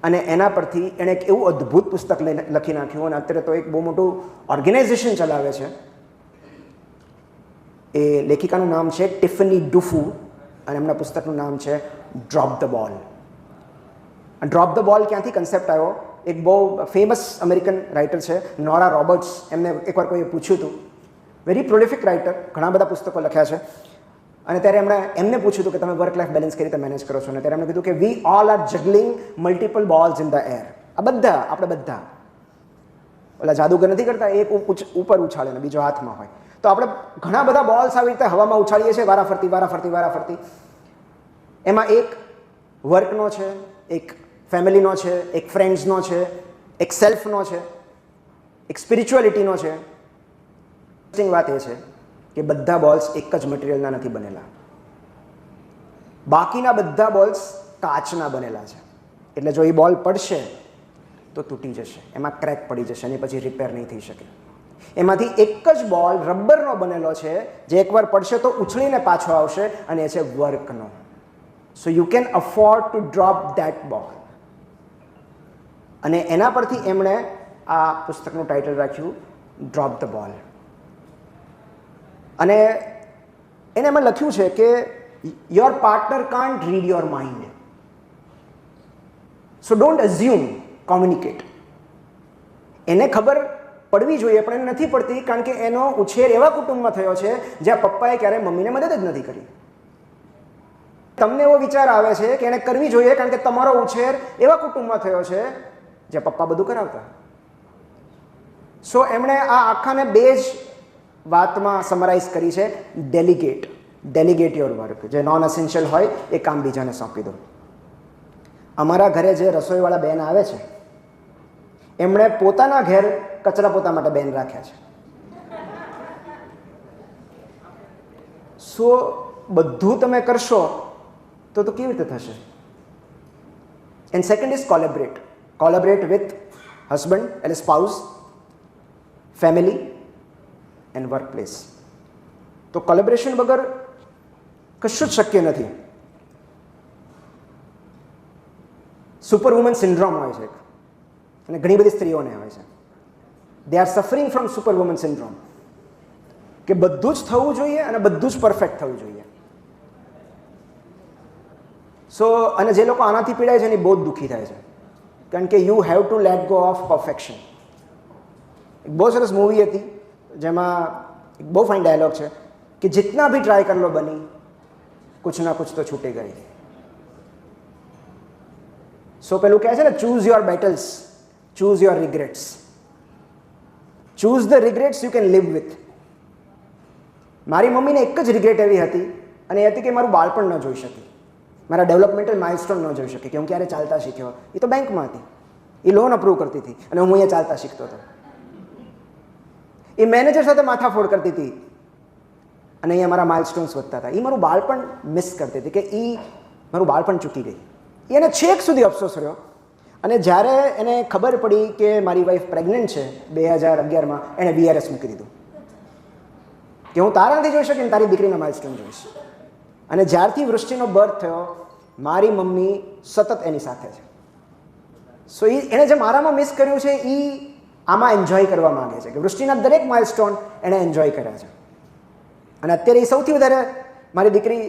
અને એના પરથી એણે એક એવું અદ્ભુત પુસ્તક લખી નાખ્યું અને અત્યારે તો એક બહુ મોટું ઓર્ગેનાઇઝેશન ચલાવે છે. એ લેખિકાનું નામ છે ટિફની ડુફુ અને એમના પુસ્તકનું નામ છે drop the ball. Drop the ball ક્યાંથી કન્સેપ્ટ આવ્યો? એક બહુ ફેમસ અમેરિકન રાઇટર છે નોરા રોબર્ટ્સ, એમને એકવાર કોઈએ પૂછ્યું હતું, વેરી પ્રોલિફિક રાઇટર, ઘણા બધા પુસ્તકો લખ્યા છે, અને ત્યારે એમને પૂછ્યું હતું કે તમે વર્ક લાઈફ બેલેન્સ કઈ રીતે મેનેજ કરો છો, અને ત્યારે એમણે કીધું કે we all are juggling multiple balls in the air. આ બધા આપણે બધા ઓલા જાદુગર નથી કરતા, એક ઉપર ઉછાળે ને બીજો હાથમાં હોય, તો આપણે ઘણા બધા બોલ્સ આવી રીતે હવામાં ઉછાળીએ છીએ વારાફરતી. એમાં એક વર્કનો છે, એક ફેમિલીનો છે, એક ફ્રેન્ડ્સનો છે, એક સેલ્ફનો છે, એક સ્પિરિચ્યુઆલિટીનો છે. ઇન્ટરેસ્ટિંગ વાત એ છે કે બધા બોલ્સ એક જ મટીરિયલના નથી બનેલા, બાકીના બધા બોલ્સ કાચના બનેલા છે. એટલે જો એ બોલ પડશે તો તૂટી જશે, એમાં ક્રેક પડી જશે અને પછી રિપેર નહીં થઈ શકે. એમાંથી એક જ બોલ રબરનો બનેલો છે જે એકવાર પડશે તો ઉછળીને પાછો આવશે, અને એ છે વર્કનો. So you can afford to drop that ball. અને એના પરથી એમણે આ પુસ્તકનું ટાઇટલ રાખ્યું ડ્રોપ ધ બોલ. અને એને એમાં લખ્યું છે કે your partner can't read your mind, so don't assume, communicate. એને ખબર પડવી જોઈએ પણ એને નથી પડતી, કારણ કે એનો ઉછેર એવા કુટુંબમાં થયો છે જ્યાં પપ્પાએ ક્યારેય મમ્મીને મદદ જ નથી કરી. તમને એવો વિચાર આવે છે કે એને કરવી જોઈએ કારણ કે તમારો ઉછેર એવા કુટુંબમાં થયો છે જ્યાં પપ્પા બધું કરાવતા. સો એમણે આ આખાને બે જ વાતમાં સમરાઇઝ કરી છે, ડેલિગેટ યોર વર્ક. જે નોન એસેન્શિયલ હોય એ કામ બીજાને સોંપી દો. અમારા ઘરે જે રસોઈવાળા બેન આવે છે એમણે પોતાના ઘેર કચરા પોતા માટે બેન રાખ્યા છે. સો બધું તમે કરશો તો કેવી રીતે થશે? And second is collaborate with husband એટલે spouse, family and work place. તો કોલેબરેશન વગર કશું જ શક્ય નથી. સુપર વુમન સિન્ડ્રોમ હોય છે અને ઘણી બધી સ્ત્રીઓને હોય છે. They are suffering from super woman syndrome, કે બધું જ થવું જોઈએ અને બધું જ પરફેક્ટ થવું જોઈએ. સો અને જે લોકો આનાથી પીડાય છે એની બહુ જ દુઃખી થાય છે, કારણ કે you have two let go of perfection. એક બહુ સરસ મૂવી હતી જેમાં એક બહુ ફાઇન ડાયલોગ છે कि जितना भी ट्राई कर लो बनी कुछ ना कुछ तो छूटे गए. સો પેલું કહે છે ને, choose your battles, choose your regrets. Choose the regrets you can live with. મારી મમ્મીને એક જ રિગ્રેટ એવી હતી, અને એ હતી કે મારું બાળપણ ન જોઈ શકી, મારા ડેવલપમેન્ટલ માઇલસ્ટોન ન જોઈ શકી, કે હું ક્યારે ચાલતા શીખ્યો. એ તો બેંકમાં હતી, એ લોન અપ્રૂવ કરતી હતી અને હું અહીંયા ચાલતા શીખતો હતો. એ મેનેજર સાથે માથાફોડ કરતી હતી અને અહીંયા મારા માઇલસ્ટોન્સ વધતા હતા. એ મારું બાળપણ મિસ કરતી હતી, કે એ મારું બાળપણ ચૂકી ગઈ. એને છેક સુધી અફસોસ રહ્યો. અને જ્યારે એને ખબર પડી કે મારી વાઈફ પ્રેગ્નન્ટ છે 2011માં, એણે VRS મૂકી દીધું કે હું તારા નથી જોઈ શકીને તારી દીકરીના માઇલસ્ટોન જોઈશ. અને જ્યારથી વૃષ્ટિનો બર્થ થયો મારી મમ્મી સતત એની સાથે છે. સો એણે જે મારામાં મિસ કર્યું છે એ આમાં એન્જોય કરવા માંગે છે, કે વૃષ્ટિના દરેક માઇલસ્ટોન એણે એન્જોય કર્યા છે. અને અત્યારે એ સૌથી વધારે મારી દીકરી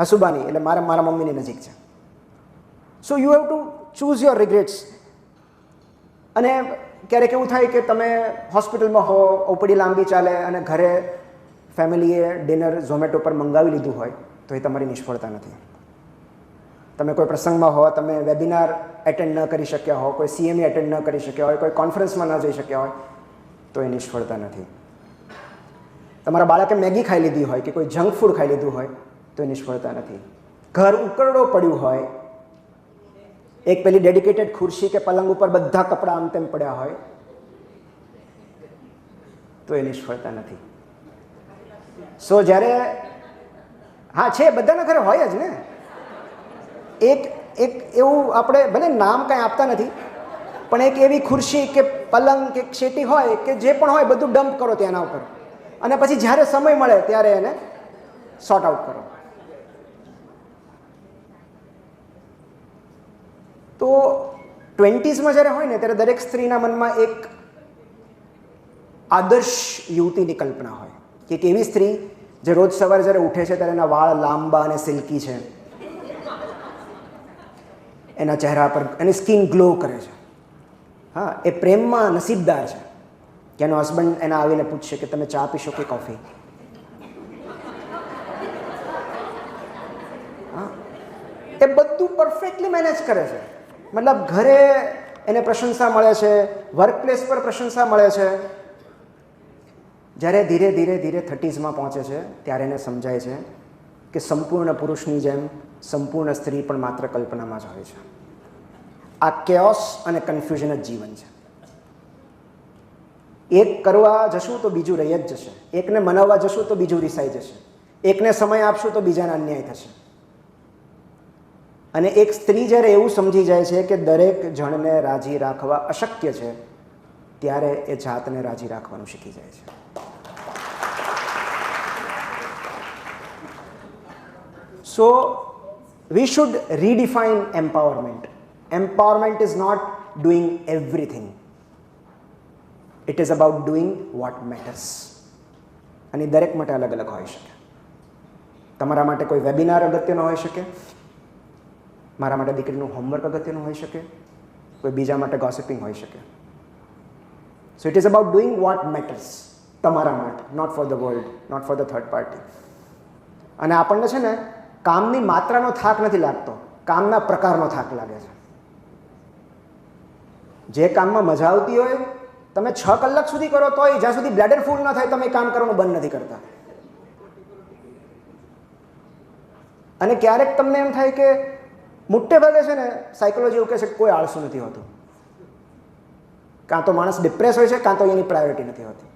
હસુબાની એટલે મારા મમ્મીની નજીક છે. So you have to choose your regrets. અને ક્યારેક એવું થાય કે તમે હોસ્પિટલમાં હો, ઓપીડી લાંબી ચાલે અને ઘરે ફેમિલીએ ડિનર ઝોમેટો પર મંગાવી લીધું હોય તો એ તમારી નિષ્ફળતા નથી. તમે કોઈ પ્રસંગમાં હો, તમે વેબિનાર એટેન્ડ ન કરી શક્યા હો, કોઈ CME એટેન્ડ ન કરી શક્યા હોય, કોઈ કોન્ફરન્સમાં ન જઈ શક્યા હોય તો એ નિષ્ફળતા નથી. તમારા બાળકે મેગી ખાઈ લીધી હોય કે કોઈ જંક ફૂડ ખાઈ લીધું હોય તો એ નિષ્ફળતા નથી. ઘર ઉકરડો પડ્યું હોય, એક પેલી ડેડિકેટેડ ખુરશી કે પલંગ ઉપર બધા કપડાં આમ તેમ પડ્યા હોય તો એ નિષ્ફળતા નથી. સો જ્યારે હા છે, બધાના ઘરે હોય જ ને. એક એવું આપણે ભલે નામ કાંઈ આપતા નથી, પણ એક એવી ખુરશી કે પલંગ કે શેટી હોય કે જે પણ હોય બધું ડમ્પ કરો ત્યાંના ઉપર, અને પછી જ્યારે સમય મળે ત્યારે એને સોર્ટ આઉટ કરો. તો 20s જ્યારે હોય ને ત્યારે દરેક સ્ત્રીના મનમાં એક આદર્શ યુવતીની કલ્પના હોય કે એક એવી સ્ત્રી જે રોજ સવારે જ્યારે ઉઠે છે ત્યારે એના વાળ લાંબા અને સિલ્કી છે, એના ચહેરા પર એની સ્કિન ગ્લો કરે છે. હા, એ પ્રેમમાં નસીબદાર છે કે એનો હસબન્ડ એના આવીને પૂછશે કે તમે ચા પીશો કે કોફી. હા, એ બધું પરફેક્ટલી મેનેજ કરે છે. મતલબ ઘરે એને પ્રશંસા મળે છે, વર્ક પ્લેસ પર પ્રશંસા મળે છે. જ્યારે ધીરે ધીરે ધીરે 30sમાં પહોંચે છે ત્યારે એને સમજાય છે કે સંપૂર્ણ પુરુષની જેમ સંપૂર્ણ સ્ત્રી પણ માત્ર કલ્પનામાં જ હોય છે. આ કેઓસ અને કન્ફ્યુઝન જ જીવન છે. એક કરવા જશું તો બીજું રહી જ જશે, એકને મનાવવા જશું તો બીજું રિસાઈ જશે, એકને સમય આપશું તો બીજાને અન્યાય થશે. અને એક સ્ત્રી જ્યારે એવું સમજી જાય છે કે દરેક જણને રાજી રાખવા અશક્ય છે, ત્યારે એ જાતને રાજી રાખવાનું શીખી જાય છે. So we should redefine empowerment. Empowerment is not doing everything. It is about doing what matters. અને દરેક માટે અલગ અલગ હોઈ શકે. તમારા માટે કોઈ વેબિનાર અગત્યનો હોઈ શકે, મારા માટે દીકરીનું હોમવર્ક અગત્યનું હોઈ શકે, કોઈ બીજા માટે ગોસિપિંગ હોઈ શકે. So it is about doing what matters. તમારા માટે, not for the world, not for the third party. અને આપણને છે ને કામની માત્રાનો થાક નથી લાગતો, કામના પ્રકારનો થાક લાગે છે. જે કામમાં મજા આવતી હોય તમે 6 કલાક સુધી કરો તોય જ્યાં સુધી બ્લેડર ફૂલ ન થાય તમે કામ કરવાનું બંધ નથી કરતા. અને ક્યારેક તમને એમ થાય કે મોટે ભાગે છે ને સાયકોલોજી એવું કહે છે કે કોઈ આળસુ નથી હોતું. કાં તો માણસ ડિપ્રેસ હોય છે, કાં તો એની પ્રાયોરિટી નથી હોતી,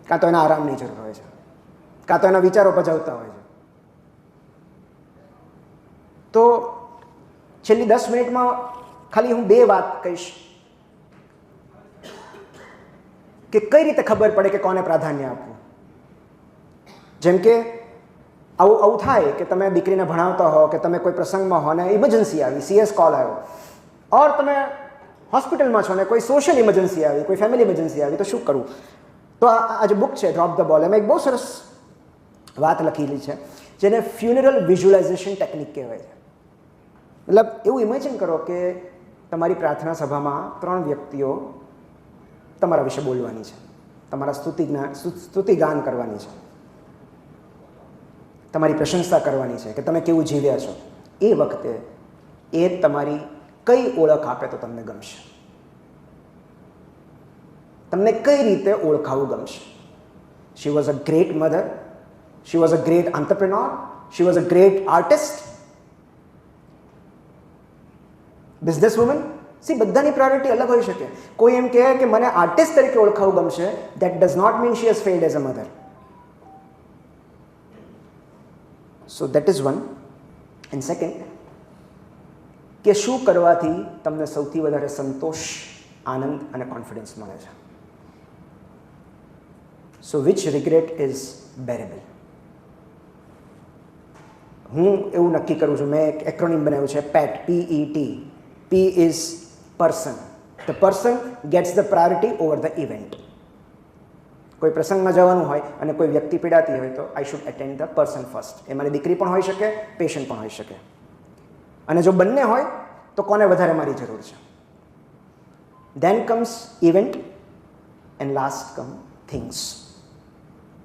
કાં તો એના આરામની જરૂર હોય છે, કાં તો એના વિચારો પજાવતા હોય છે. તો છેલ્લી 10 મિનિટમાં ખાલી હું 2 વાત કહીશ કે કઈ રીતે ખબર પડે કે કોને પ્રાધાન્ય આપવું. જેમ કે આવું થાય કે તમે દીકરીને ભણાવતા હો કે તમે કોઈ પ્રસંગમાં હો ને ઇમરજન્સી આવી, CS કોલ આવ્યો, ઓર તમે હોસ્પિટલમાં છો ને કોઈ સોશિયલ ઇમરજન્સી આવી, કોઈ ફેમિલી ઇમરજન્સી આવી, તો શું કરવું? તો આ જે બુક છે ડ્રોપ ધ બોલ, એમાં એક બહુ સરસ વાત લખેલી છે જેને ફ્યુનરલ વિઝ્યુલાઇઝેશન ટેકનિક કહેવાય છે. મતલબ એવું ઇમેજિન કરો કે તમારી પ્રાર્થના સભામાં 3 વ્યક્તિઓ તમારા વિશે બોલવાની છે, તમારા સ્તુતિગાન કરવાની છે, તમારી પ્રશંસા કરવાની છે કે તમે કેવું જીવ્યા છો. એ વખતે એ તમારી કઈ ઓળખ આપે તો તમને ગમશે? તમને કઈ રીતે ઓળખાવું ગમશે? She was a great mother, she was a great entrepreneur, she was a great artist, business woman. બધાની પ્રાયોરિટી અલગ હોઈ શકે. કોઈ એમ કહે કે મને આર્ટિસ્ટ તરીકે ઓળખાવું ગમશે, that does not mean she has failed as a mother. So that is one. And second, કે શું કરવાથી તમને સૌથી વધારે સંતોષ, આનંદ અને કોન્ફિડન્સ મળે છે? સો વિચ રિગ્રેટ ઇઝ બેરેબલ? હું એવું નક્કી કરું છું, મેં એક એક્રોનિમ બનાવ્યું છે PET, PET. P is person. The person gets the priority over the event. કોઈ પ્રસંગમાં જવાનું હોય અને કોઈ વ્યક્તિ પીડાતી હોય તો I should attend the person first. એ મારી દીકરી પણ હોઈ શકે, પેશન્ટ પણ હોઈ શકે. અને જો બંને હોય તો કોને વધારે મારી જરૂર છે? Then comes event and last come things.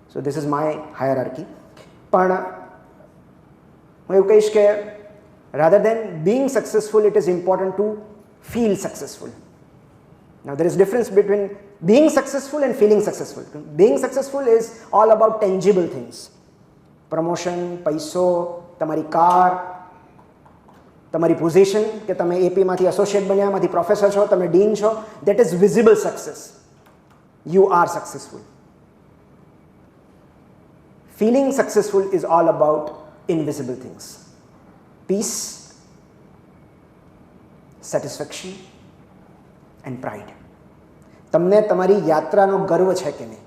So this is my hierarchy. પણ હું એવું કહીશ કે rather than being successful, it is important to feel successful. Now there is difference between being successful and feeling successful. Being successful is all about tangible things. Promotion, પૈસો, તમારી car, તમારી position, કે તમે AP માંથી associate બન્યા, માંથી professor છો, તમે ડીન છો, that is visible success. You are successful. Feeling successful is all about invisible things. Peace, satisfaction and pride. તમને તમારી યાત્રાનો ગર્વ છે કે નહીં?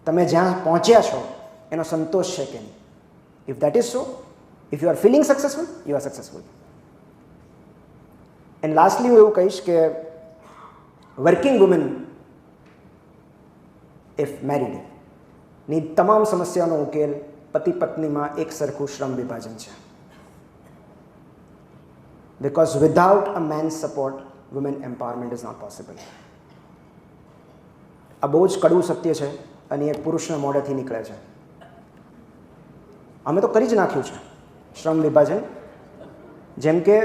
તમે જ્યાં પહોંચ્યા છો એનો સંતોષ છે કે નહીં? If that is so, if you are feeling successful, you are successful. And lastly હું એવું કહીશ કે વર્કિંગ વુમેન ઇફ મેરીડ ની તમામ સમસ્યાનો ઉકેલ પતિ પત્નીમાં એક સરખું શ્રમ વિભાજન છે. Because without a man's support, women empowerment is not possible. આ બહુ જ કડવું સત્ય છે અને એક પુરુષના મોઢેથી નીકળે છે. અમે તો કરી જ નાખ્યું છે શ્રમ વિભાજન. જેમ કે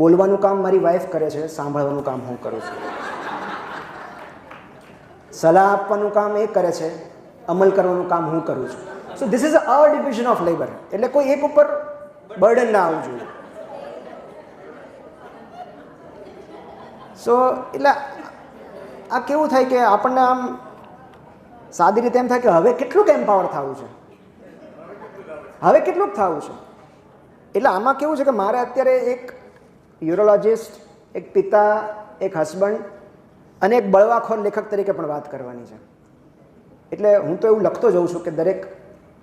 બોલવાનું કામ મારી વાઈફ કરે છે, સાંભળવાનું કામ હું કરું છું. સલાહ આપવાનું કામ એ કરે છે, અમલ કરવાનું કામ હું કરું છું. સો this is a division of labour. એટલે કોઈ એક ઉપર બર્ડન ના આવવું જોઈએ. સો એટલે આ કેવું થાય કે આપણને આમ સાદી રીતે એમ થાય કે હવે કેટલુંક એમ્પાવર થવું છે, હવે કેટલુંક થવું છે. એટલે આમાં કેવું છે કે મારે અત્યારે એક યુરોલોજિસ્ટ, એક પિતા, એક હસબન્ડ અને એક બળવાખોર લેખક તરીકે પણ વાત કરવાની છે. એટલે હું તો એવું લખતો જઉં છું કે દરેક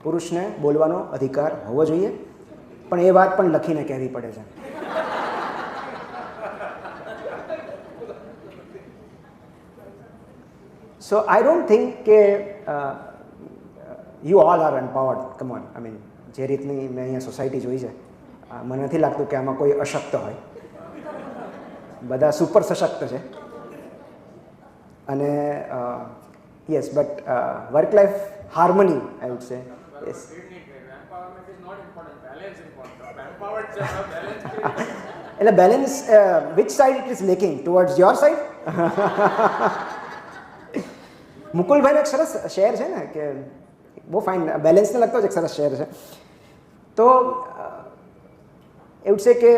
પુરુષને બોલવાનો અધિકાર હોવો જોઈએ, પણ એ વાત પણ લખીને કહેવી પડે છે. So I don't think કે you all are empowered. Come on, I mean જે રીતની મેં અહીંયા સોસાયટી જોઈ છે, મને નથી લાગતું કે આમાં કોઈ અશક્ત હોય. બધા સુપર સશક્ત છે. અને yes, but work life harmony I would say yes. એટલે balance which side it is lacking towards your side. મુકુલભાઈનો એક સરસ શેર છે ને કે બહુ ફાઇન બેલેન્સને લગતો જ એક સરસ શેર છે. તો એવું છે કે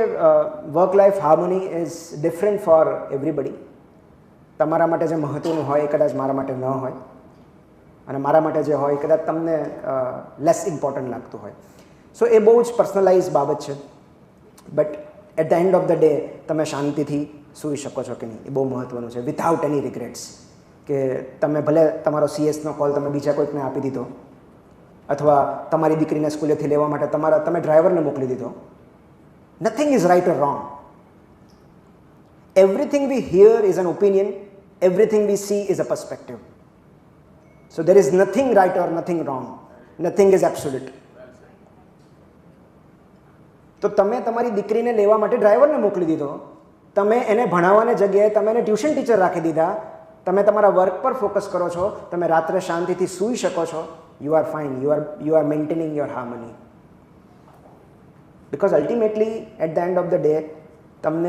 work life harmony is different four everybody. તમારા માટે જે મહત્ત્વનું હોય એ કદાચ મારા માટે ન હોય, અને મારા માટે જે હોય એ કદાચ તમને લેસ ઇમ્પોર્ટન્ટ લાગતું હોય. સો એ બહુ જ પર્સનલાઇઝ બાબત છે. But at the end of the day તમે શાંતિથી સૂઈ શકો છો કે નહીં, એ બહુ મહત્ત્વનું છે. વિથઆઉટ એની રિગ્રેટ્સ. કે તમે ભલે તમારો CS નો કોલ તમે બીજા કોઈકને આપી દીધો, અથવા તમારી દીકરીને સ્કૂલેથી લેવા માટે તમે ડ્રાઈવરને મોકલી દીધો. Nothing is right or wrong. Everything we hear is an opinion, everything we see is a perspective. So there is nothing right or nothing wrong, nothing is absolute. તો તમે તમારી દીકરીને લેવા માટે ડ્રાઈવરને મોકલી દીધો, તમે એને ભણાવવાની જગ્યાએ તમે એને ટ્યુશન ટીચર રાખી દીધા, તમે તમારા વર્ક પર ફોકસ કરો છો, તમે રાત્રે શાંતિથી સૂઈ શકો છો. You are fine, you are maintaining your harmony. Because ultimately at the end of the day તમને